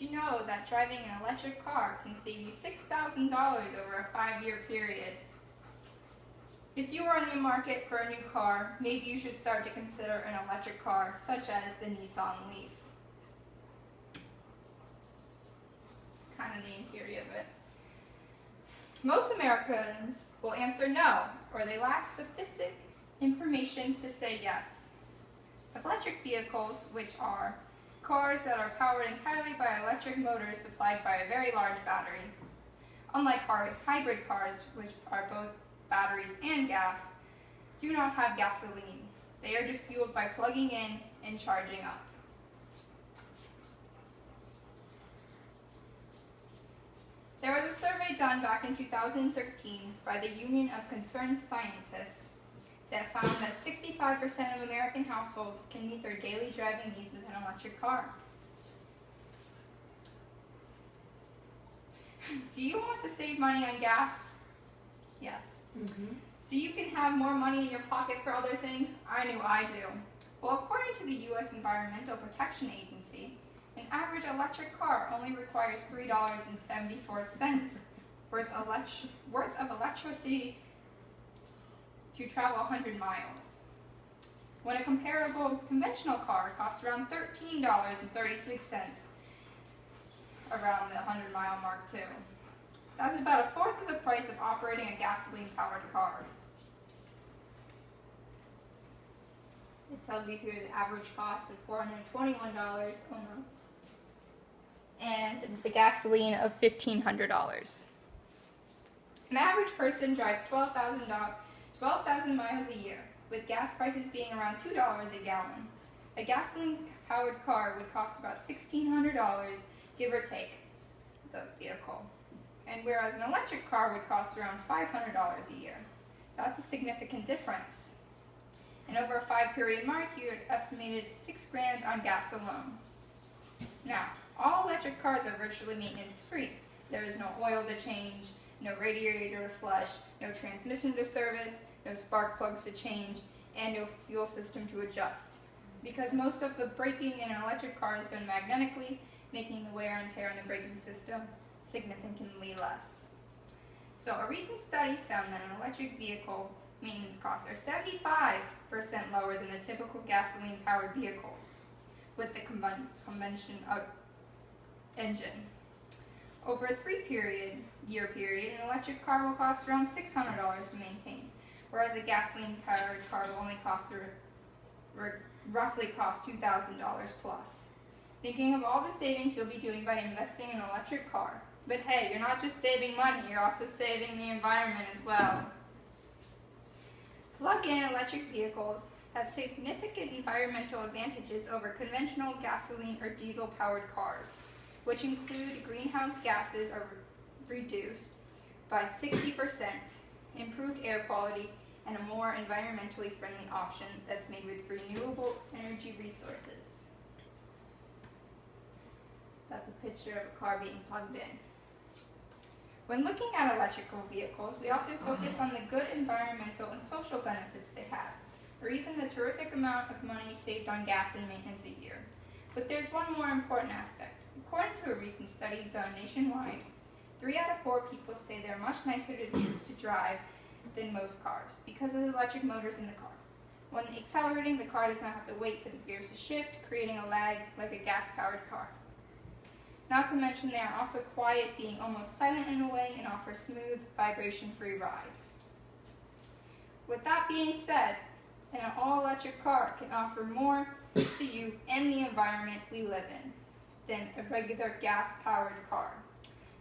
you know that driving an electric car can save you $6,000 over a 5-year period? If you are in the market for a new car, maybe you should start to consider an electric car, such as the Nissan Leaf. Just kind of name theory of it. Most Americans will answer no, or they lack sufficient information to say yes. Electric vehicles, which are cars that are powered entirely by electric motors supplied by a very large battery. Unlike hybrid cars, which are both batteries and gas, do not have gasoline. They are just fueled by plugging in and charging up. There was a survey done back in 2013 by the Union of Concerned Scientists that found that 65% of American households can meet their daily driving needs with an electric car. Do you want to save money on gas? Yes. Mm-hmm. So you can have more money in your pocket for other things? I knew I do. Well, according to the U.S. Environmental Protection Agency, an average electric car only requires $3.74 worth of electricity to travel 100 miles, when a comparable conventional car costs around $13.36 around the 100-mile mark too. That's about a fourth of the price of operating a gasoline-powered car. It tells you here the average cost of $421, oh no, and the gasoline of $1,500. An average person drives 12,000 miles a year, with gas prices being around $2 a gallon. A gasoline-powered car would cost about $1,600, give or take, the vehicle. And whereas an electric car would cost around $500 a year. That's a significant difference. And over a 5-period mark, you had estimated $6,000 on gas alone. Now, all electric cars are virtually maintenance-free. There is no oil to change, no radiator to flush, no transmission to service, no spark plugs to change, and no fuel system to adjust. Because most of the braking in an electric car is done magnetically, making the wear and tear on the braking system significantly less. So a recent study found that an electric vehicle maintenance costs are 75% lower than the typical gasoline-powered vehicles with the combustion engine. Over a 3-year period, an electric car will cost around $600 to maintain, whereas a gasoline-powered car will only roughly cost $2,000 plus. Thinking of all the savings you'll be doing by investing in an electric car. But hey, you're not just saving money, you're also saving the environment as well. Plug-in electric vehicles have significant environmental advantages over conventional gasoline or diesel-powered cars, which include greenhouse gases are reduced by 60%, improved air quality, and a more environmentally friendly option that's made with renewable energy resources. That's a picture of a car being plugged in. When looking at electrical vehicles, we often focus on the good environmental and social benefits they have, or even the terrific amount of money saved on gas and maintenance a year. But there's one more important aspect. According to a recent study done nationwide, 3 out of 4 people say they're much nicer to drive than most cars because of the electric motors in the car. When accelerating, the car does not have to wait for the gears to shift, creating a lag like a gas-powered car. Not to mention they are also quiet, being almost silent in a way, and offer smooth, vibration-free ride. With that being said, an all-electric car can offer more to you and the environment we live in than a regular gas-powered car.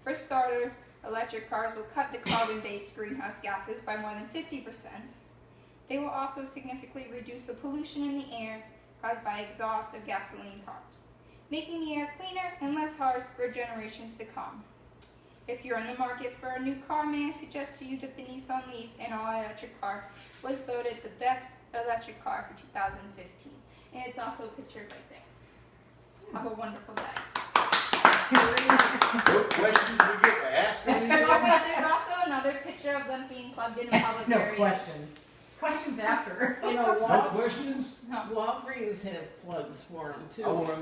For starters, electric cars will cut the carbon-based greenhouse gases by more than 50%. They will also significantly reduce the pollution in the air caused by exhaust of gasoline cars, making the air cleaner and less harsh for generations to come. If you're in the market for a new car, may I suggest to you that the Nissan Leaf, an all-electric car, was voted the best electric car for 2015. And it's also pictured right there. Have a wonderful day. What questions we get to ask them? Oh wait, there's also another picture of them being plugged in public areas. No questions. Questions after. No questions? No. Walgreens has plugs for them too. I want to